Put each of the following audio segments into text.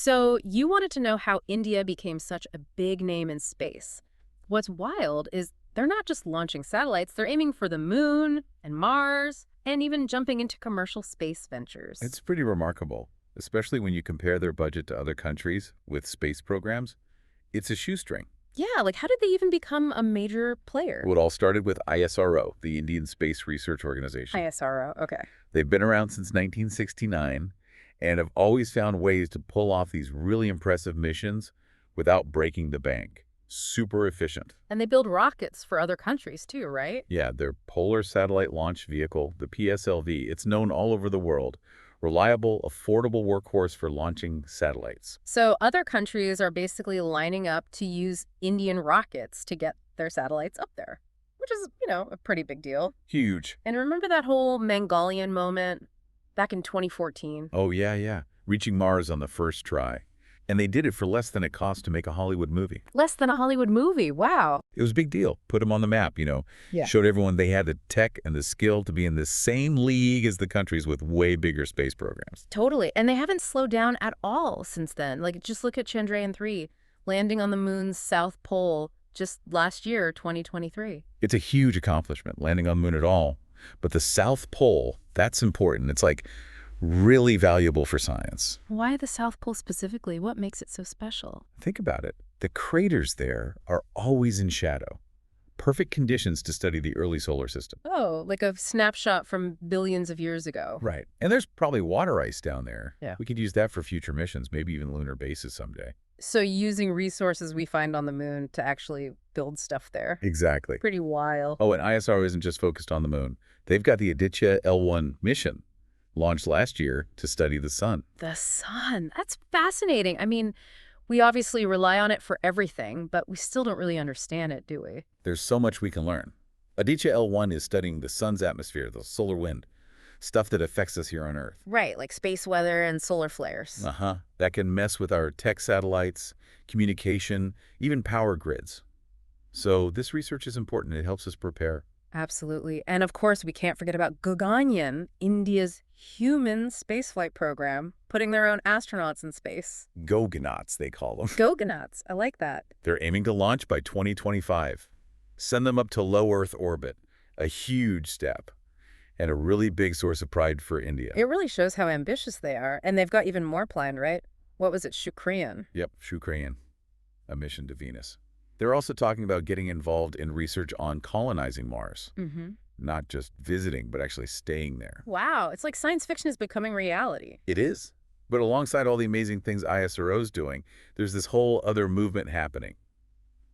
So you wanted to know how India became such a big name in space. What's wild is they're not just launching satellites, they're aiming for the moon and Mars and even jumping into commercial space ventures. It's pretty remarkable, especially when you compare their budget to other countries with space programs. It's a shoestring. Yeah, like how did they even become a major player? It all started with ISRO, the Indian Space Research Organization. ISRO, okay. They've been around since 1969 and have always found ways to pull off these really impressive missions without breaking the bank. Super efficient. And they build rockets for other countries too, right? Yeah, their Polar Satellite Launch Vehicle, the PSLV, it's known all over the world. Reliable, affordable workhorse for launching satellites. So other countries are basically lining up to use Indian rockets to get their satellites up there, which is, a pretty big deal. Huge. And remember that whole Mongolian moment back in 2014? Oh, yeah. Reaching Mars on the first try. And they did it for less than it cost to make a Hollywood movie. Less than a Hollywood movie. Wow. It was a big deal. Put them on the map, Yeah. Showed everyone they had the tech and the skill to be in the same league as the countries with way bigger space programs. Totally. And they haven't slowed down at all since then. Like, just look at Chandrayaan-3 landing on the moon's south pole just last year, 2023. It's a huge accomplishment, landing on the moon at all. But the South Pole, that's important. It's like really valuable for science. Why the South Pole specifically? What makes it so special? Think about it. The craters there are always in shadow. Perfect conditions to study the early solar system. Oh, like a snapshot from billions of years ago. Right. And there's probably water ice down there. Yeah. We could use that for future missions, maybe even lunar bases someday. So using resources we find on the moon to actually build stuff there. Exactly. Pretty wild. Oh, and ISRO isn't just focused on the moon. They've got the Aditya L1 mission, launched last year to study the sun. The sun. That's fascinating. I mean, we obviously rely on it for everything, but we still don't really understand it, do we? There's so much we can learn. Aditya L1 is studying the sun's atmosphere, the solar wind, stuff that affects us here on Earth. Right, like space weather and solar flares. That can mess with our tech satellites, communication, even power grids. So this research is important. It helps us prepare. Absolutely. And of course, we can't forget about Gaganyaan, India's human spaceflight program, putting their own astronauts in space. Goganauts, they call them. Goganauts. I like that. They're aiming to launch by 2025. Send them up to low Earth orbit. A huge step. And a really big source of pride for India. It really shows how ambitious they are. And they've got even more planned, right? What was it, Shukriyan? Yep, Shukriyan, a mission to Venus. They're also talking about getting involved in research on colonizing Mars. Not just visiting, but actually staying there. Wow, it's like science fiction is becoming reality. It is. But alongside all the amazing things ISRO's doing, there's this whole other movement happening.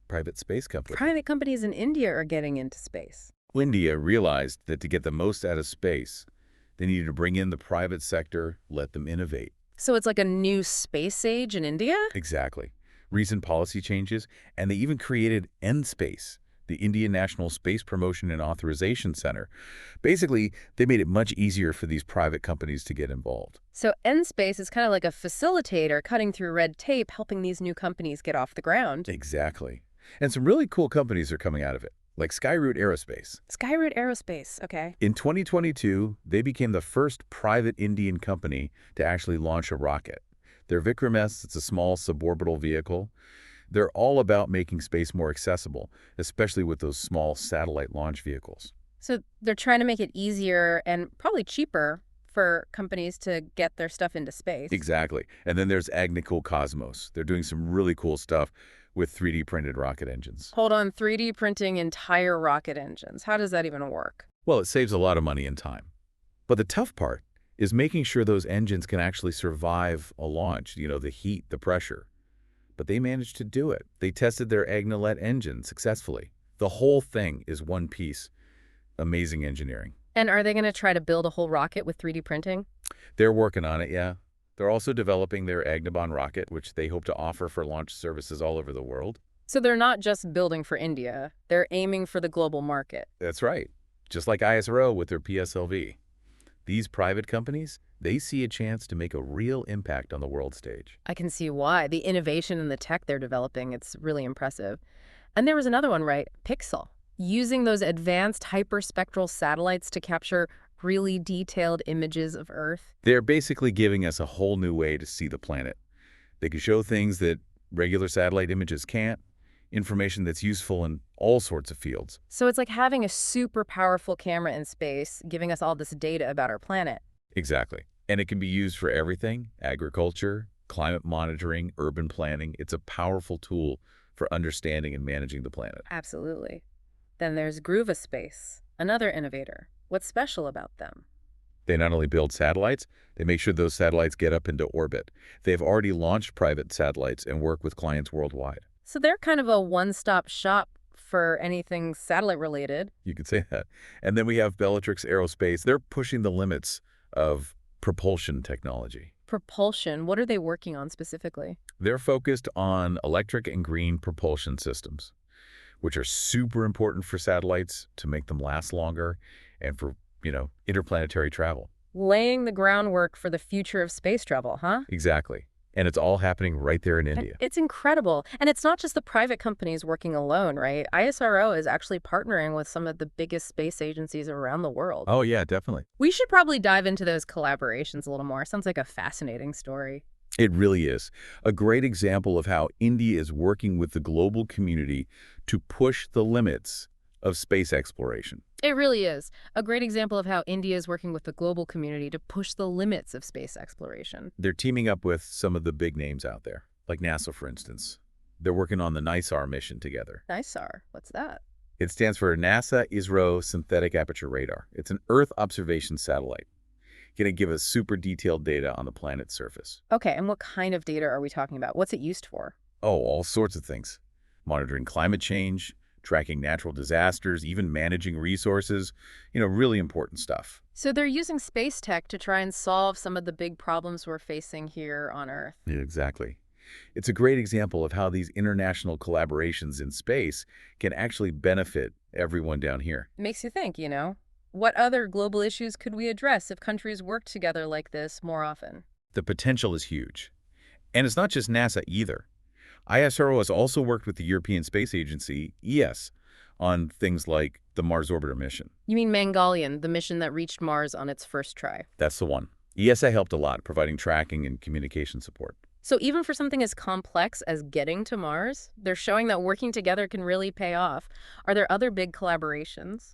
Private space companies. Private companies in India are getting into space. India realized that to get the most out of space, they needed to bring in the private sector, let them innovate. So it's like a new space age in India? Exactly. Recent policy changes, and they even created N-Space, the Indian National Space Promotion and Authorization Center. Basically, they made it much easier for these private companies to get involved. So N-Space is kind of like a facilitator cutting through red tape, helping these new companies get off the ground. Exactly. And some really cool companies are coming out of it, like Skyroot Aerospace. Skyroot Aerospace, okay. In 2022, they became the first private Indian company to actually launch a rocket. Their Vikram S, it's a small suborbital vehicle. They're all about making space more accessible, especially with those small satellite launch vehicles. So they're trying to make it easier and probably cheaper for companies to get their stuff into space. Exactly. And then there's Agnico Cosmos. They're doing some really cool stuff with 3D printed rocket engines. Hold on, 3D printing entire rocket engines. How does that even work? Well, it saves a lot of money and time. But the tough part is making sure those engines can actually survive a launch, the heat, the pressure. But they managed to do it. They tested their Agnilet engine successfully. The whole thing is one piece. Amazing engineering. And are they going to try to build a whole rocket with 3D printing? They're working on it, yeah. They're also developing their Agniban rocket, which they hope to offer for launch services all over the world. So they're not just building for India. They're aiming for the global market. That's right. Just like ISRO with their PSLV. These private companies, they see a chance to make a real impact on the world stage. I can see why. The innovation and the tech they're developing, it's really impressive. And there was another one, right? Pixel. Using those advanced hyperspectral satellites to capture really detailed images of Earth. They're basically giving us a whole new way to see the planet. They can show things that regular satellite images can't, information that's useful in all sorts of fields. So it's like having a super powerful camera in space giving us all this data about our planet. Exactly. And it can be used for everything: agriculture, climate monitoring, urban planning. It's a powerful tool for understanding and managing the planet. Absolutely. Then there's Groova Space, another innovator. What's special about them? They not only build satellites, they make sure those satellites get up into orbit. They've already launched private satellites and work with clients worldwide. So they're kind of a one-stop shop for anything satellite related. You could say that. And then we have Bellatrix Aerospace. They're pushing the limits of propulsion technology. Propulsion, what are they working on specifically? They're focused on electric and green propulsion systems, which are super important for satellites to make them last longer and for, interplanetary travel. Laying the groundwork for the future of space travel, huh? Exactly. And it's all happening right there in India. It's incredible. And it's not just the private companies working alone, right? ISRO is actually partnering with some of the biggest space agencies around the world. Oh, yeah, definitely. We should probably dive into those collaborations a little more. Sounds like a fascinating story. It really is. A great example of how India is working with the global community to push the limits of space exploration. It really is. A great example of how India is working with the global community to push the limits of space exploration. They're teaming up with some of the big names out there, like NASA, for instance. They're working on the NISAR mission together. NISAR, what's that? It stands for NASA ISRO Synthetic Aperture Radar. It's an Earth observation satellite. Going to give us super detailed data on the planet's surface. Okay, and what kind of data are we talking about? What's it used for? Oh, all sorts of things. Monitoring climate change, tracking natural disasters, even managing resources. Really important stuff. So they're using space tech to try and solve some of the big problems we're facing here on Earth. Yeah, exactly. It's a great example of how these international collaborations in space can actually benefit everyone down here. Makes you think, what other global issues could we address if countries worked together like this more often? The potential is huge. And it's not just NASA either. ISRO has also worked with the European Space Agency, ES, on things like the Mars Orbiter mission. You mean Mongolian, the mission that reached Mars on its first try? That's the one. ESA helped a lot, providing tracking and communication support. So even for something as complex as getting to Mars, they're showing that working together can really pay off. Are there other big collaborations?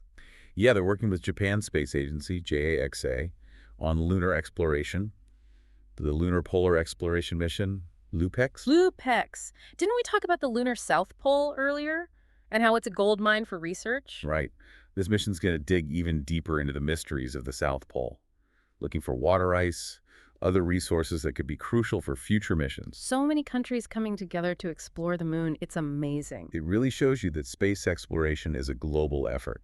Yeah, they're working with Japan's space agency, JAXA, on lunar exploration, the Lunar Polar Exploration Mission, LUPEX. LUPEX. Didn't we talk about the lunar South Pole earlier? And how it's a gold mine for research? Right. This mission's going to dig even deeper into the mysteries of the South Pole, looking for water ice, other resources that could be crucial for future missions. So many countries coming together to explore the moon. It's amazing. It really shows you that space exploration is a global effort.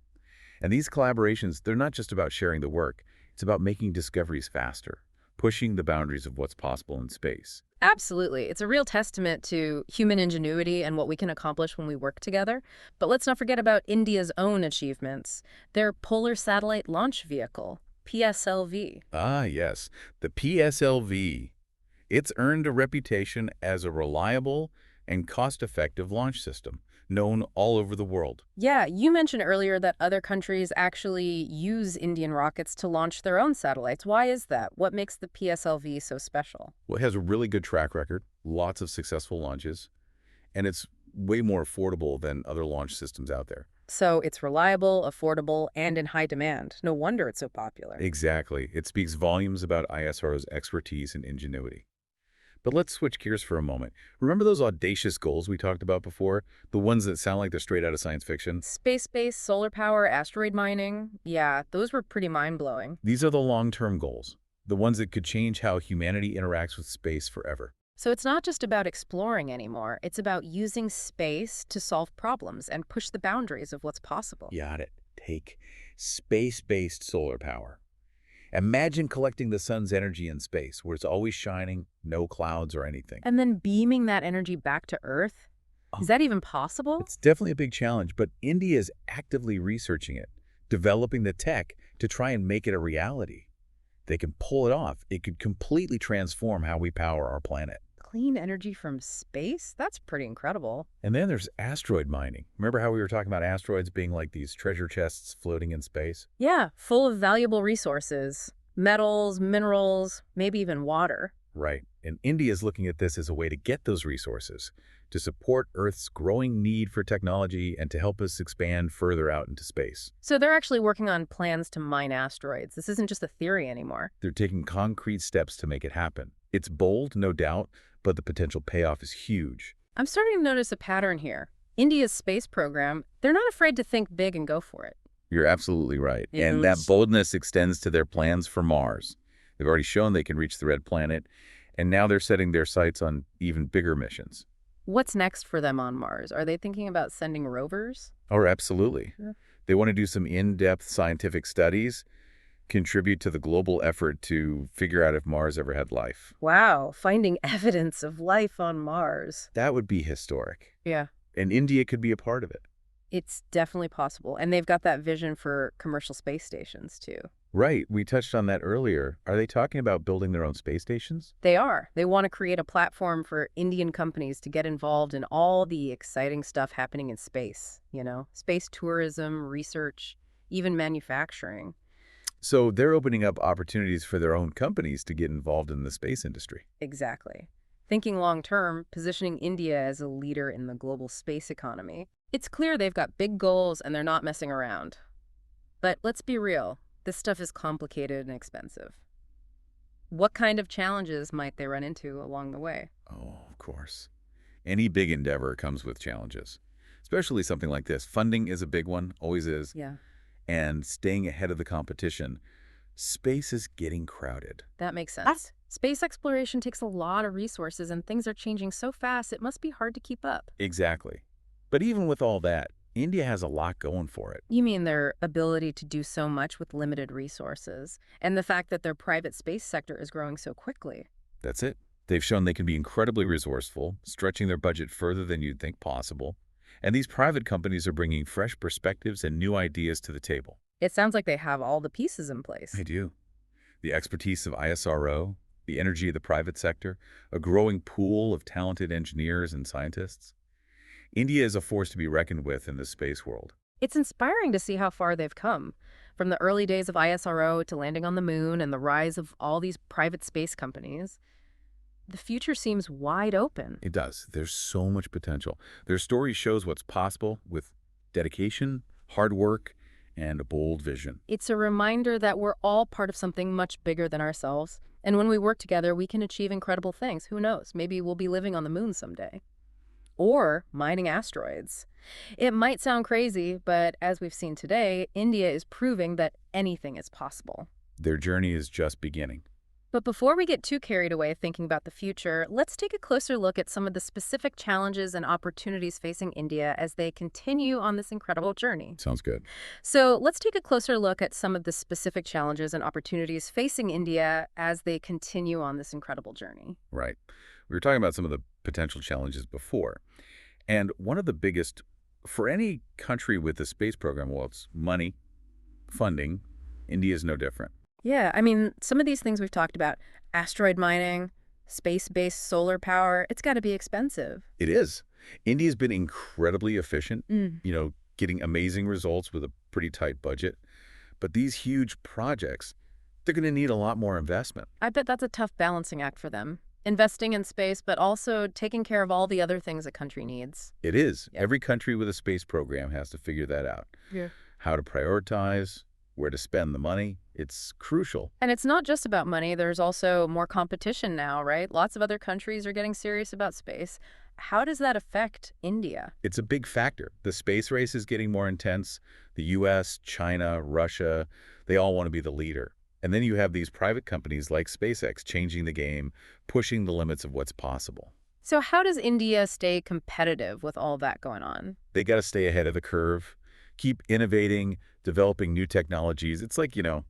And these collaborations, they're not just about sharing the work. It's about making discoveries faster, pushing the boundaries of what's possible in space. Absolutely. It's a real testament to human ingenuity and what we can accomplish when we work together. But let's not forget about India's own achievements. Their Polar Satellite Launch Vehicle, PSLV. Ah, yes. The PSLV. It's earned a reputation as a reliable and cost-effective launch system, known all over the world. Yeah, you mentioned earlier that other countries actually use Indian rockets to launch their own satellites. Why is that? What makes the PSLV so special? Well, it has a really good track record, lots of successful launches, and it's way more affordable than other launch systems out there. So it's reliable, affordable, and in high demand. No wonder it's so popular. Exactly. It speaks volumes about ISRO's expertise and ingenuity. But let's switch gears for a moment. Remember those audacious goals we talked about before? The ones that sound like they're straight out of science fiction? Space-based solar power, asteroid mining. Yeah, those were pretty mind-blowing. These are the long-term goals, the ones that could change how humanity interacts with space forever. So it's not just about exploring anymore. It's about using space to solve problems and push the boundaries of what's possible. Got it. Take space-based solar power. Imagine collecting the sun's energy in space, where it's always shining, no clouds or anything. And then beaming that energy back to Earth? Is that even possible? It's definitely a big challenge, but India is actively researching it, developing the tech to try and make it a reality. They can pull it off. It could completely transform how we power our planet. Clean energy from space? That's pretty incredible. And then there's asteroid mining. Remember how we were talking about asteroids being like these treasure chests floating in space? Yeah, full of valuable resources. Metals, minerals, maybe even water. Right. And India is looking at this as a way to get those resources, to support Earth's growing need for technology and to help us expand further out into space. So they're actually working on plans to mine asteroids. This isn't just a theory anymore. They're taking concrete steps to make it happen. It's bold, no doubt, but the potential payoff is huge. I'm starting to notice a pattern here. India's space program, they're not afraid to think big and go for it. You're absolutely right. And that Yes. boldness extends to their plans for Mars. They've already shown they can reach the red planet, and now they're setting their sights on even bigger missions. What's next for them on Mars? Are they thinking about sending rovers? Oh, absolutely. Yeah. They want to do some in-depth scientific studies, contribute to the global effort to figure out if Mars ever had life. Wow, finding evidence of life on Mars. That would be historic. Yeah, And India could be a part of it. it's definitely possible. And they've got that vision for commercial space stations, too. Right. We touched on that earlier. Are they talking about building their own space stations? They are. They want to create a platform for Indian companies to get involved in all the exciting stuff happening in space, space tourism, research, even manufacturing. So they're opening up opportunities for their own companies to get involved in the space industry. Exactly. Thinking long term, positioning India as a leader in the global space economy. It's clear they've got big goals and they're not messing around. But let's be real, this stuff is complicated and expensive. What kind of challenges might they run into along the way? Oh, of course. Any big endeavor comes with challenges, especially something like this. Funding is a big one, always is, Yeah, and staying ahead of the competition. Space is getting crowded. that makes sense. Space exploration takes a lot of resources and things are changing so fast it must be hard to keep up. Exactly. But even with all that, India has a lot going for it. You mean their ability to do so much with limited resources, and the fact that their private space sector is growing so quickly. That's it. They've shown they can be incredibly resourceful, stretching their budget further than you'd think possible. And these private companies are bringing fresh perspectives and new ideas to the table. It sounds like they have all the pieces in place. I do. The expertise of ISRO, the energy of the private sector, a growing pool of talented engineers and scientists. India is a force to be reckoned with in the space world. It's inspiring to see how far they've come, from the early days of ISRO to landing on the moon and the rise of all these private space companies. The future seems wide open. It does. There's so much potential. Their story shows what's possible with dedication, hard work, and a bold vision. It's a reminder that we're all part of something much bigger than ourselves. And when we work together, we can achieve incredible things. Who knows? Maybe we'll be living on the moon someday. Or mining asteroids. It might sound crazy, but as we've seen today, India is proving that anything is possible. Their journey is just beginning. But before we get too carried away thinking about the future, let's take a closer look at some of the specific challenges and opportunities facing India as they continue on this incredible journey. Sounds good. So let's take a closer look at some of the specific challenges and opportunities facing India as they continue on this incredible journey. Right. We were talking about some of the potential challenges before. And one of the biggest for any country with a space program, well, it's money, funding. India is no different. Yeah, I mean, some of these things we've talked about, asteroid mining, space-based solar power, it's got to be expensive. It is. India's been incredibly efficient, Mm. getting amazing results with a pretty tight budget. But these huge projects, they're going to need a lot more investment. I bet that's a tough balancing act for them. Investing in space, but also taking care of all the other things a country needs. It is. Yeah. Every country with a space program has to figure that out. Yeah. How to prioritize, where to spend the money. It's crucial. And it's not just about money. There's also more competition now, right? Lots of other countries are getting serious about space. How does that affect India? It's a big factor. The space race is getting more intense. The U.S., China, Russia, they all want to be the leader. And then you have these private companies like SpaceX changing the game, pushing the limits of what's possible. So how does India stay competitive with all that going on? They got to stay ahead of the curve, keep innovating, developing new technologies. It's like, a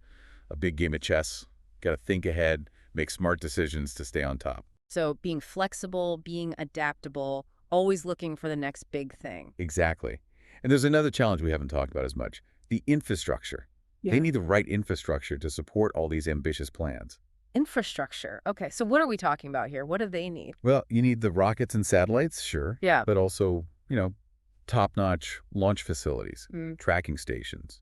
big game of chess. Got to think ahead, make smart decisions to stay on top. So being flexible, being adaptable, always looking for the next big thing. Exactly. And there's another challenge we haven't talked about as much, the infrastructure. Yeah. They need the right infrastructure to support all these ambitious plans. Infrastructure. Okay, so what are we talking about here? What do they need? Well, you need the rockets and satellites, sure. Yeah. But also, top-notch launch facilities, Mm. tracking stations,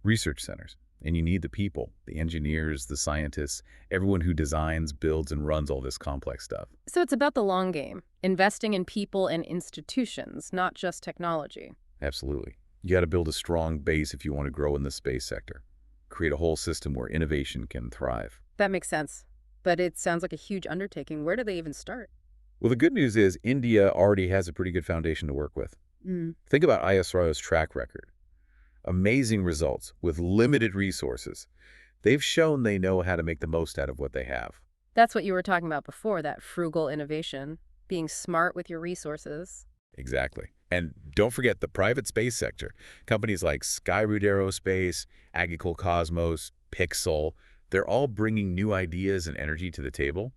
research centers. And you need the people, the engineers, the scientists, everyone who designs, builds, and runs all this complex stuff. So it's about the long game, investing in people and institutions, not just technology. Absolutely. You got to build a strong base if you want to grow in the space sector. Create a whole system where innovation can thrive. That makes sense. But it sounds like a huge undertaking. Where do they even start? Well, the good news is India already has a pretty good foundation to work with. Mm. Think about ISRO's track record. Amazing results with limited resources. They've shown they know how to make the most out of what they have. That's what you were talking about before, that frugal innovation, being smart with your resources. Exactly. And don't forget the private space sector. Companies like Skyroot Aerospace, Agicol Cosmos, Pixel, they're all bringing new ideas and energy to the table.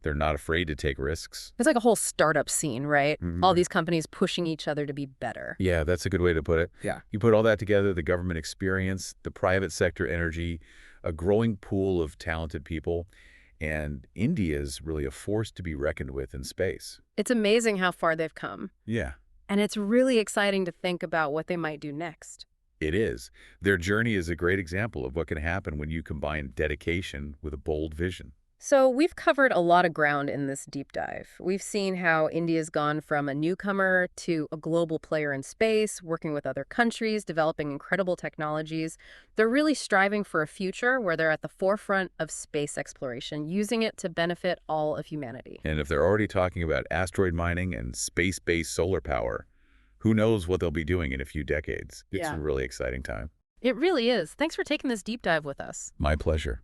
They're not afraid to take risks. It's like a whole startup scene, right? Mhm. All these companies pushing each other to be better. Yeah, that's a good way to put it. Yeah. You put all that together, the government experience, the private sector energy, a growing pool of talented people, and India is really a force to be reckoned with in space. It's amazing how far they've come. Yeah, And it's really exciting to think about what they might do next. it is. Their journey is a great example of what can happen when you combine dedication with a bold vision. So we've covered a lot of ground in this deep dive. We've seen how India's gone from a newcomer to a global player in space, working with other countries, developing incredible technologies. They're really striving for a future where they're at the forefront of space exploration, using it to benefit all of humanity. And if they're already talking about asteroid mining and space-based solar power, who knows what they'll be doing in a few decades. It's Yeah. a really exciting time. It really is. Thanks for taking this deep dive with us. My pleasure.